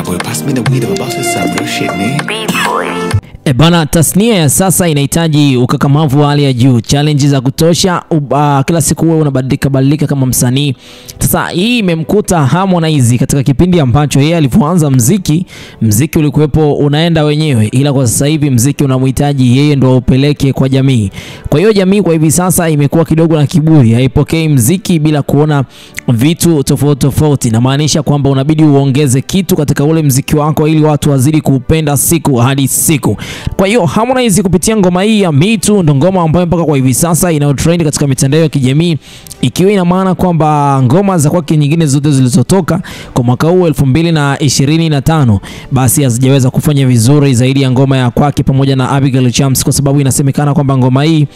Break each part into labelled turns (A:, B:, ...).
A: boy, pass me the weed. I'm about to say some real shit, man.
B: Bana, tasnia ya sasa inahitaji ukakamavu hali ya juu, challenges za kutosha, kila siku wewe unabadilika kama msanii. Sasa hii imemkuta Harmonize katika kipindi ambacho yeye alipoanza muziki ulikuwepo unaenda wenyewe, ila kwa sasa hivi muziki unamhitaji yeye ndo upeleke kwa jamii. Kwa hiyo jamii kwa hivi sasa imekuwa kidogo na kiburi, haipokei muziki bila kuona vitu tofauti. Na maanisha kwamba unabidi uongeze kitu katika ule muziki wako ili watu wazidi kuupenda siku hadi siku. Kwa hiyo Harmonize kupitia ngoma hii ya Me Too ndo ngoma ambayo mpaka kwa hivi sasa ina trend katika mitandao ya kijamii, ikiwa ina maana kwamba ngoma za kwake nyingine zote zilizotoka kwa mwaka huu 2025 basi hazijaweza kufanya vizuri zaidi ya ngoma ya kwake pamoja na Abigail Chams, kwa sababu inasemekana kwamba ngoma hii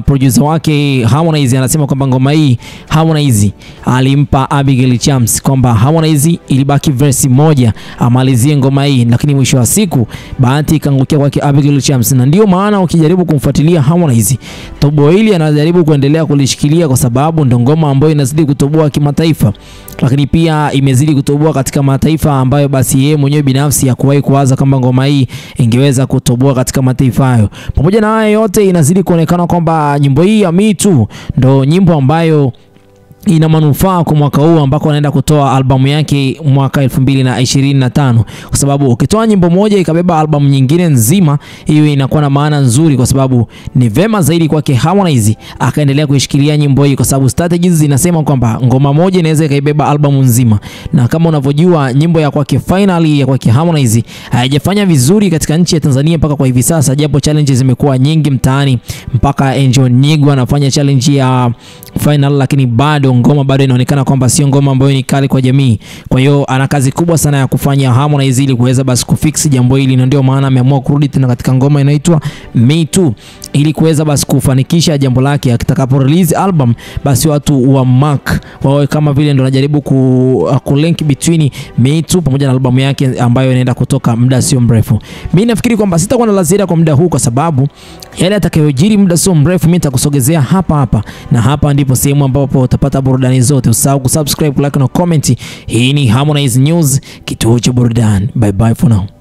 B: producer wake Harmonize anasema kwamba ngoma hii Harmonize alimpa Abigail Chams, kwamba Harmonize ilibaki verse moja amalizie ngoma hii, lakini mwisho wa siku bahati ikaangukia kwake Abigail Chams. Na ndio maana ukijaribu kumfuatilia Harmonize, tobo hili anajaribu kuendelea kulishikilia kwa sababu ndo ngoma ambayo inazidi kutoboa kimataifa, lakini pia imezidi kutoboa katika mataifa ambayo basi yeye mwenyewe binafsi hakuwahi kuwaza kama ngoma hii ingeweza kutoboa katika mataifa hayo. Pamoja na haya yote, inazidi kuonekana kwamba nyimbo hii ya Me Too ndo nyimbo ambayo ina manufaa kwa mwaka huu ambako anaenda kutoa albamu yake mwaka 2025, kwa sababu ukitoa nyimbo moja ikabeba albamu nyingine nzima, hiyo inakuwa na maana nzuri, kwa sababu ni vema zaidi kwake Harmonize akaendelea kuishikilia nyimbo hii, kwa sababu strategies zinasema kwamba ngoma moja inaweza ikaibeba albamu nzima. Na kama unavyojua nyimbo ya kwake finally ya kwake Harmonize haijafanya vizuri katika nchi ya Tanzania mpaka kwa hivi sasa, japo challenges zimekuwa nyingi mtaani, mpaka Angel Nyigwa anafanya challenge ya final, lakini bado ngoma bado inaonekana kwamba sio ngoma ambayo ni kali kwa jamii. Kwa hiyo ana kazi kubwa sana ya kufanya Harmonize ili kuweza basi kufix jambo hili, na ndio maana ameamua kurudi tena katika ngoma inaitwa Me Too ili kuweza basi kufanikisha jambo lake. Akitakapo release album basi watu wa mark wawe kama vile ndio anajaribu ku link between Me Too pamoja na albamu yake ambayo inaenda kutoka muda sio mrefu. Mimi nafikiri kwamba sitakuwa na la ziada kwa muda huu, kwa sababu yale atakayojiri muda sio mrefu mimi nitakusogezea hapa, na hapa ndipo sehemu ambapo utapata burudani zote. Usahau kusubscribe, like na comment. Hii ni Harmonize News, kituo cha burudani. Bye bye for now.